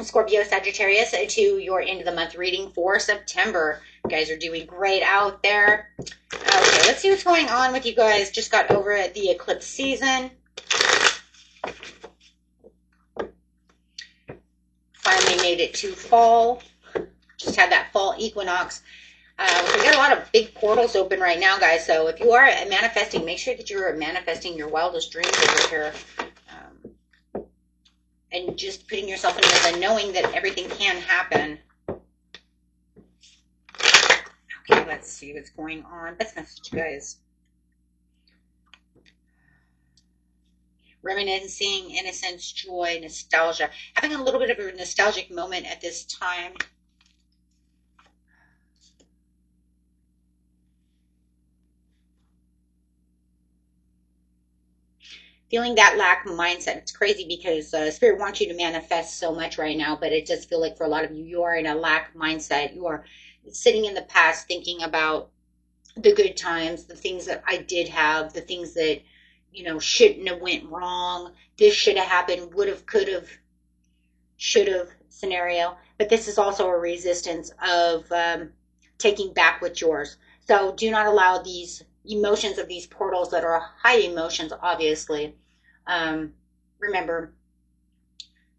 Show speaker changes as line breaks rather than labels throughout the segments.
welcome Scorpio, Sagittarius, to your end of the month reading for September. You guys are doing great out there. Okay, let's see what's going on with you guys. Just got over the eclipse season. Finally made it to fall. Just had that fall equinox. We got a lot of big portals open right now, guys. So if you are manifesting, make sure that you're manifesting your wildest dreams over here. And just putting yourself in there and knowing that everything can happen. Okay, let's see what's going on. Best message, guys. Reminiscing, innocence, joy, nostalgia. Having a little bit of a nostalgic moment at this time. Feeling that lack mindset. It's crazy because Spirit wants you to manifest so much right now, but it does feel like for a lot of you, you are in a lack mindset. You are sitting in the past thinking about the good times, the things that I did have, the things that, you know, shouldn't have went wrong. This should have happened, would have, could have, should have scenario. But this is also a resistance of taking back what's yours. So do not allow these emotions of these portals that are high emotions, obviously. Remember,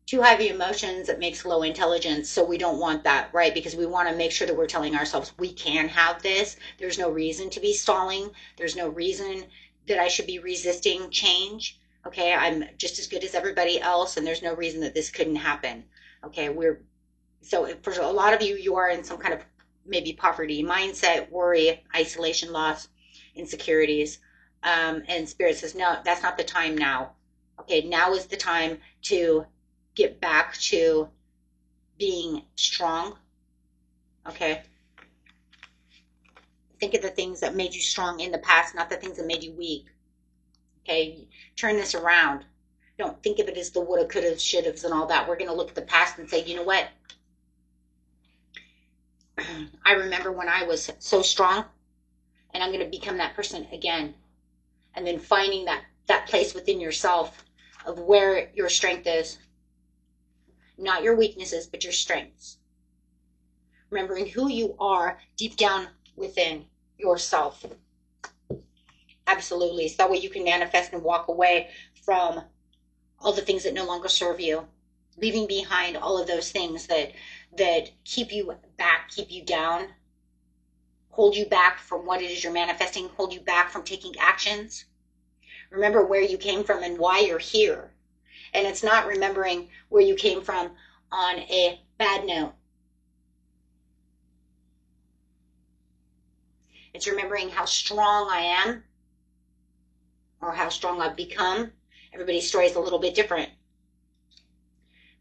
too heavy emotions, it makes low intelligence. So we don't want that, right? Because we want to make sure that we're telling ourselves we can have this. There's no reason to be stalling. There's no reason that I should be resisting change. Okay, I'm just as good as everybody else, and there's no reason that this couldn't happen. Okay, so for a lot of you, you are in some kind of maybe poverty mindset, worry, isolation, loss, insecurities, and Spirit says, no, that's not the time now. Okay, now is the time to get back to being strong. Okay, think of the things that made you strong in the past, not the things that made you weak. Okay, turn this around. Don't think of it as the woulda, coulda, shouldas and all that. We're going to look at the past and say, you know what? I remember when I was so strong, and I'm going to become that person again. And then finding that place within yourself of where your strength is. Not your weaknesses, but your strengths. Remembering who you are deep down within yourself. Absolutely. So that way you can manifest and walk away from all the things that no longer serve you. Leaving behind all of those things that keep you back, keep you down, hold you back from what it is you're manifesting, hold you back from taking actions. Remember where you came from and why you're here. And it's not remembering where you came from on a bad note. It's remembering how strong I am or how strong I've become. Everybody's story is a little bit different.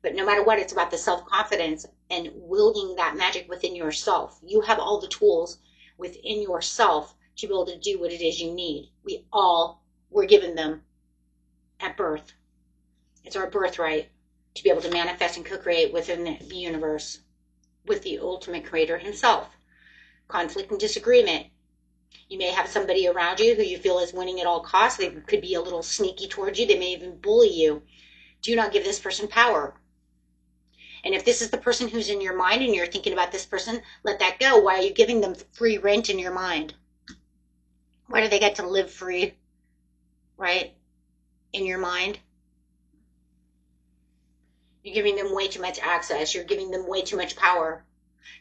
But no matter what, it's about the self-confidence and wielding that magic within yourself. You have all the tools within yourself to be able to do what it is you need. We all were given them at birth. It's our birthright to be able to manifest and co-create within the universe with the ultimate creator himself. Conflict and disagreement. You may have somebody around you who you feel is winning at all costs. They could be a little sneaky towards you. They may even bully you. Do not give this person power. And if this is the person who's in your mind and you're thinking about this person, let that go. Why are you giving them free rent in your mind? Why do they get to live free, right, in your mind? You're giving them way too much access. You're giving them way too much power.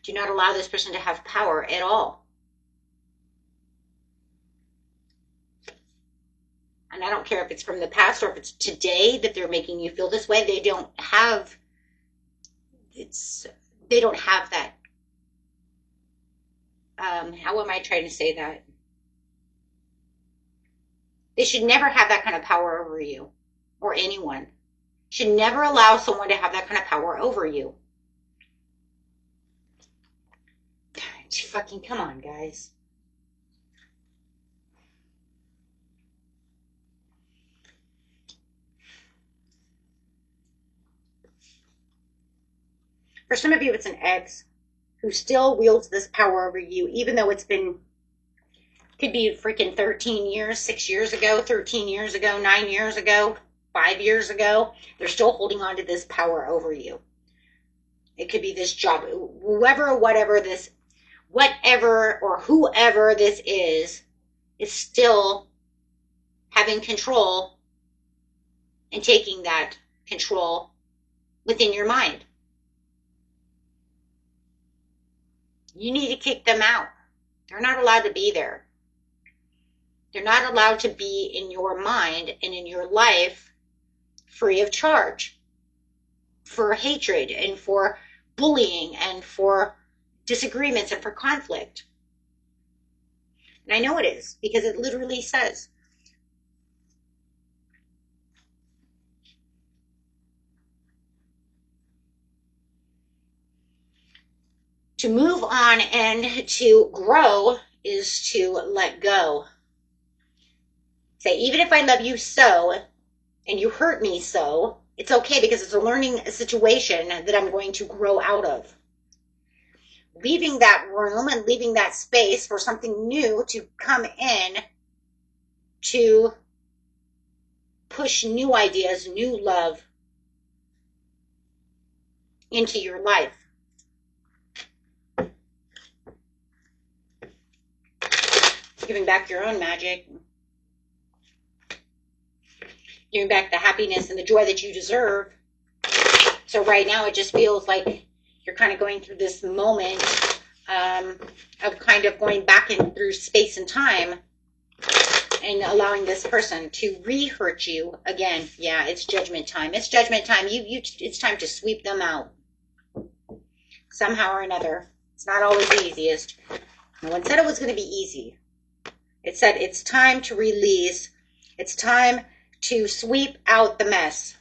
Do not allow this person to have power at all. And I don't care if it's from the past or if it's today that they're making you feel this way. They don't have that. How am I trying to say that? They should never have that kind of power over you or anyone. Should never allow someone to have that kind of power over you. Fucking come on, guys. For some of you, it's an ex who still wields this power over you, even though it's been, could be freaking 13 years, 6 years ago, 13 years ago, 9 years ago, 5 years ago. They're still holding on to this power over you. It could be this job. Whoever, whatever this, whatever or whoever this is still having control and taking that control within your mind. You need to kick them out. They're not allowed to be there. They're not allowed to be in your mind and in your life free of charge for hatred and for bullying and for disagreements and for conflict. And I know it is, because it literally says, to move on and to grow is to let go. Say, even if I love you so, and you hurt me so, it's okay, because it's a learning situation that I'm going to grow out of. Leaving that room and leaving that space for something new to come in to push new ideas, new love into your life. Giving back your own magic. Giving back the happiness and the joy that you deserve. So right now it just feels like you're kind of going through this moment of kind of going back in through space and time and allowing this person to re-hurt you again. Yeah, it's judgment time. It's judgment time. It's time to sweep them out somehow or another. It's not always the easiest. No one said it was going to be easy. It said it's time to release. It's time to sweep out the mess.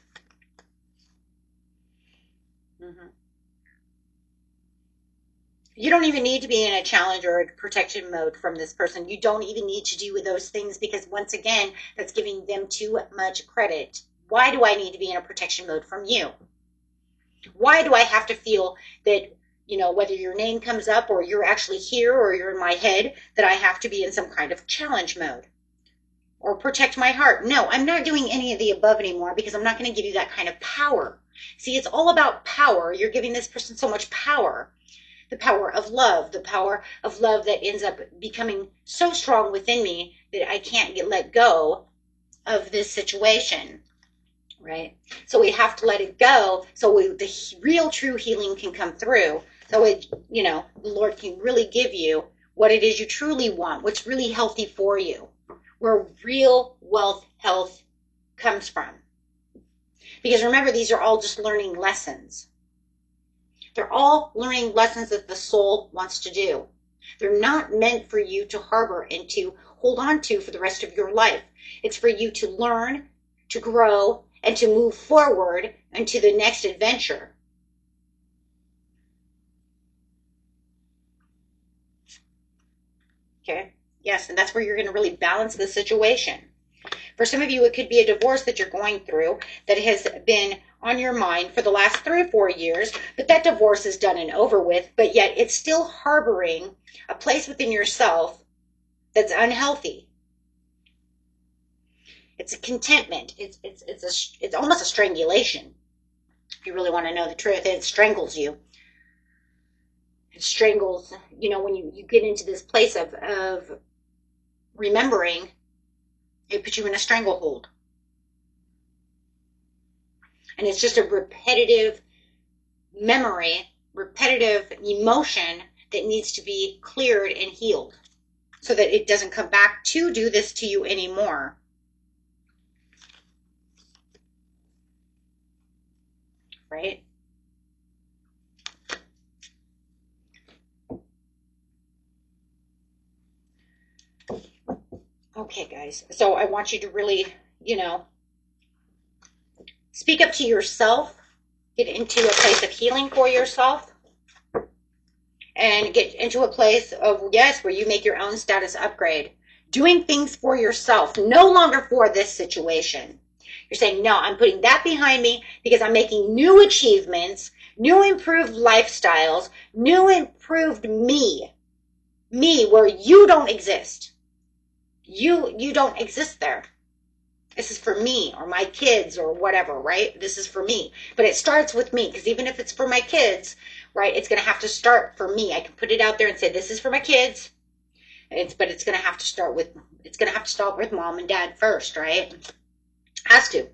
You don't even need to be in a challenge or a protection mode from this person. You don't even need to do those things, because once again, that's giving them too much credit. Why do I need to be in a protection mode from you? Why do I have to feel that, whether your name comes up or you're actually here or you're in my head, that I have to be in some kind of challenge mode or protect my heart? No, I'm not doing any of the above anymore, because I'm not going to give you that kind of power. See, it's all about power. You're giving this person so much power. The power of love, the power of love that ends up becoming so strong within me that I can't let go of this situation, right? So we have to let it go so the real true healing can come through. So the Lord can really give you what it is you truly want, what's really healthy for you, where real wealth, health comes from. Because remember, these are all just learning lessons. They're all learning lessons that the soul wants to do. They're not meant for you to harbor and to hold on to for the rest of your life. It's for you to learn, to grow, and to move forward into the next adventure. Okay? Yes, and that's where you're going to really balance the situation. For some of you, it could be a divorce that you're going through that has been on your mind for the last 3 or 4 years, but that divorce is done and over with, but yet it's still harboring a place within yourself that's unhealthy. It's a contentment. It's almost a strangulation. If you really want to know the truth, it strangles you. It strangles, when you get into this place of remembering, it puts you in a stranglehold. And it's just a repetitive memory, repetitive emotion that needs to be cleared and healed so that it doesn't come back to do this to you anymore. Right? Okay, guys. So I want you to really, speak up to yourself, get into a place of healing for yourself, and get into a place of, yes, where you make your own status upgrade. Doing things for yourself, no longer for this situation. You're saying, no, I'm putting that behind me because I'm making new achievements, new improved lifestyles, new improved me, where you don't exist. You don't exist there. This is for me or my kids or whatever, right? This is for me. But it starts with me, because even if it's for my kids, right, it's going to have to start for me. I can put it out there and say, this is for my kids. But it's going to have to start with, mom and dad first, right? Has to.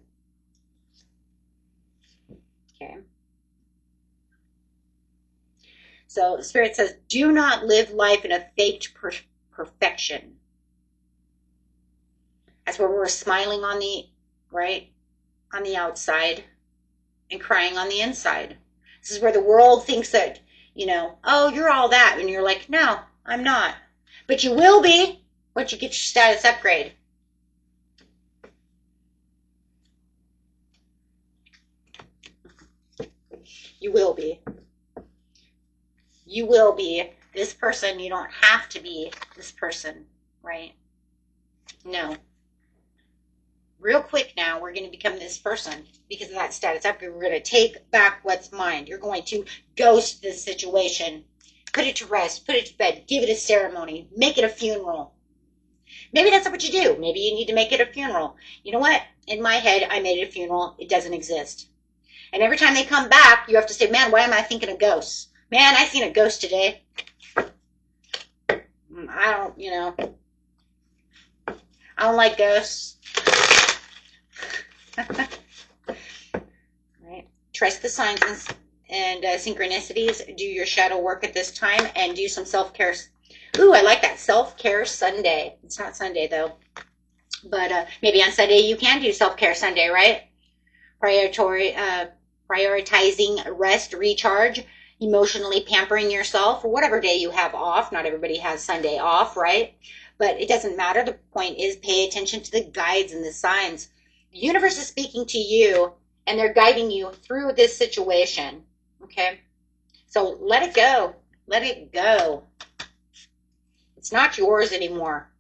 Okay. So Spirit says, do not live life in a faked perfection. That's where we're smiling on the, right, on the outside and crying on the inside. This is where the world thinks that, you know, oh, you're all that. And you're like, no, I'm not. But you will be once you get your status upgrade. You will be. You will be this person. You don't have to be this person, right? No. Real quick now, we're going to become this person because of that status upgrade. We're going to take back what's mine. You're going to ghost this situation. Put it to rest. Put it to bed. Give it a ceremony. Make it a funeral. Maybe that's not what you do. Maybe you need to make it a funeral. You know what? In my head, I made it a funeral. It doesn't exist. And every time they come back, you have to say, man, why am I thinking of ghosts? Man, I seen a ghost today. I don't, you know, I don't like ghosts. Right. Trust the signs and synchronicities. Do your shadow work at this time and do some self-care. Ooh, I like that. Self-care Sunday. It's not Sunday, though. But maybe on Sunday you can do self-care Sunday, right? Prioritizing rest, recharge, emotionally pampering yourself, or whatever day you have off. Not everybody has Sunday off, right? But it doesn't matter. The point is pay attention to the guides and the signs. The universe is speaking to you, and they're guiding you through this situation, okay? So let it go. Let it go. It's not yours anymore.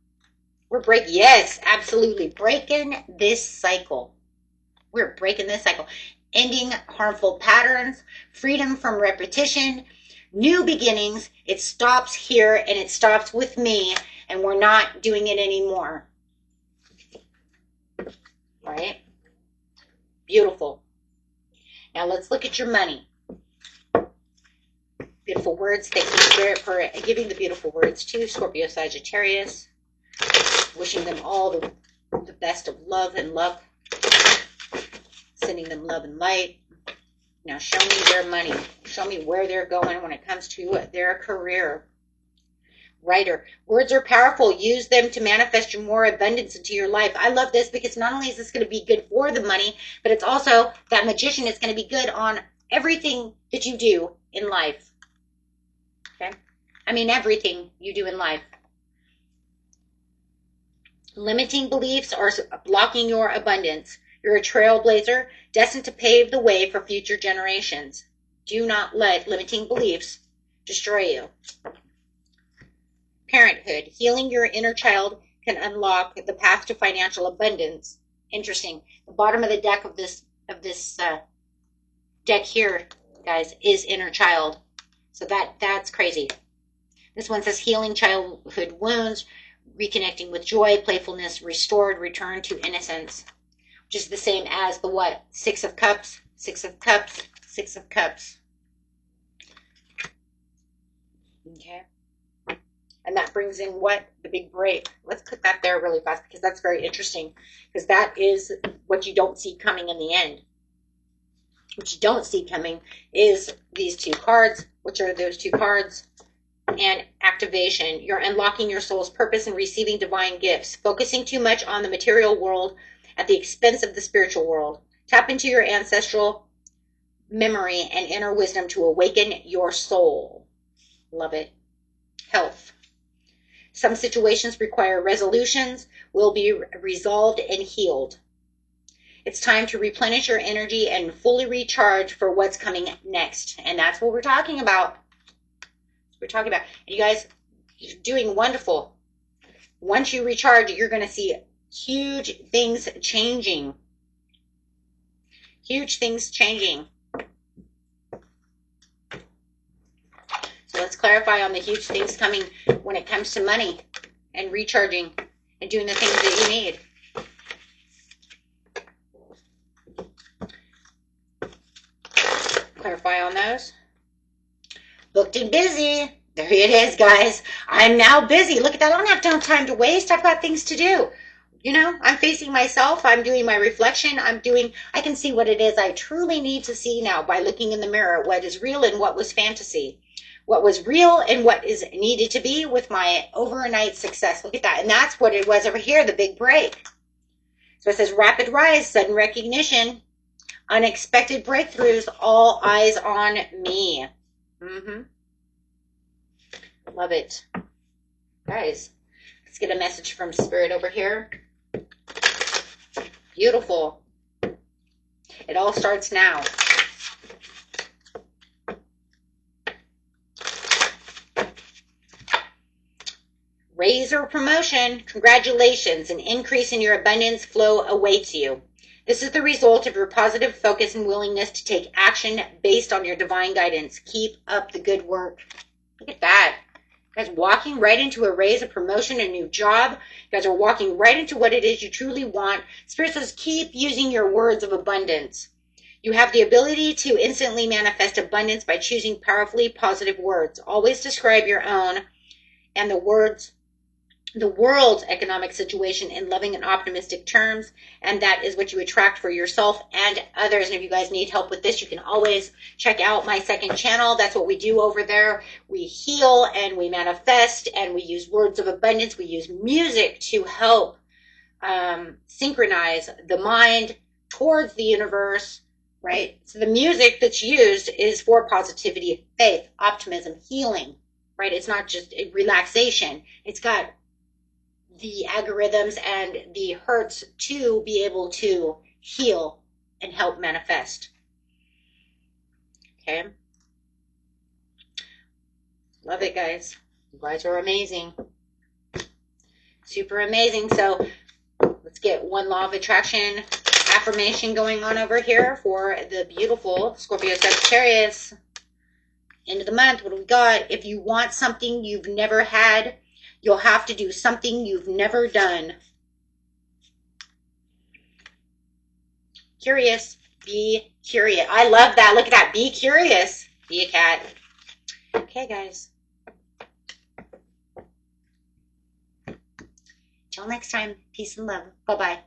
We're breaking, yes, absolutely, breaking this cycle. We're breaking this cycle. Ending harmful patterns, freedom from repetition, new beginnings. It stops here, and it stops with me, and we're not doing it anymore. Right? Beautiful. Now let's look at your money. Beautiful words. Thank you, Spirit, for giving the beautiful words to Scorpio, Sagittarius. Wishing them all the best of love and luck. Sending them love and light. Now show me their money. Show me where they're going when it comes to their career. Writer. Words are powerful. Use them to manifest more abundance into your life. I love this because not only is this going to be good for the money, but it's also that magician is going to be good on everything that you do in life. Okay? I mean everything you do in life. Limiting beliefs are blocking your abundance. You're a trailblazer destined to pave the way for future generations. Do not let limiting beliefs destroy you. Parenthood. Healing your inner child can unlock the path to financial abundance. Interesting. The bottom of the deck of this deck here, guys, is inner child. So that's crazy. This one says healing childhood wounds, reconnecting with joy, playfulness, restored, return to innocence. Which is the same as the what? 6 of Cups, 6 of Cups, 6 of Cups. Okay. And that brings in what? The big break. Let's put that there really fast because that's very interesting. Because that is what you don't see coming in the end. What you don't see coming is these two cards. Which are those two cards? And activation. You're unlocking your soul's purpose and receiving divine gifts. Focusing too much on the material world at the expense of the spiritual world. Tap into your ancestral memory and inner wisdom to awaken your soul. Love it. Health. Some situations require resolutions, will be resolved and healed. It's time to replenish your energy and fully recharge for what's coming next. And that's what we're talking about. We're talking about. And you guys, you're doing wonderful. Once you recharge, you're going to see huge things changing. Huge things changing. So let's clarify on the huge things coming when it comes to money and recharging and doing the things that you need. Clarify on those. Booked and busy. There it is, guys. I'm now busy. Look at that. I don't have time to waste. I've got things to do. You know, I'm facing myself. I'm doing my reflection. I can see what it is I truly need to see now by looking in the mirror, what is real and what was fantasy, what was real and what is needed to be with my overnight success. Look at that. And that's what it was over here, the big break. So it says rapid rise, sudden recognition, unexpected breakthroughs, all eyes on me. Love it. Guys, let's get a message from Spirit over here. Beautiful. It all starts now. Raise or promotion. Congratulations. An increase in your abundance flow awaits you. This is the result of your positive focus and willingness to take action based on your divine guidance. Keep up the good work. Look at that. You guys walking right into a raise, a promotion, a new job. You guys are walking right into what it is you truly want. Spirit says keep using your words of abundance. You have the ability to instantly manifest abundance by choosing powerfully positive words. Always describe your own and the world's economic situation in loving and optimistic terms, and that is what you attract for yourself and others. And if you guys need help with this, you can always check out my second channel. That's what we do over there. We heal and we manifest and we use words of abundance. We use music to help synchronize the mind towards the universe, right? So the music that's used is for positivity, faith, optimism, healing, right? It's not just a relaxation. It's got the algorithms and the hertz to be able to heal and help manifest. Okay. Love it, guys. You guys are amazing. Super amazing. So let's get one law of attraction affirmation going on over here for the beautiful Scorpio Sagittarius. End of the month. What do we got? If you want something you've never had, you'll have to do something you've never done. Curious. Be curious. I love that. Look at that. Be curious. Be a cat. Okay, guys. Till next time. Peace and love. Bye-bye.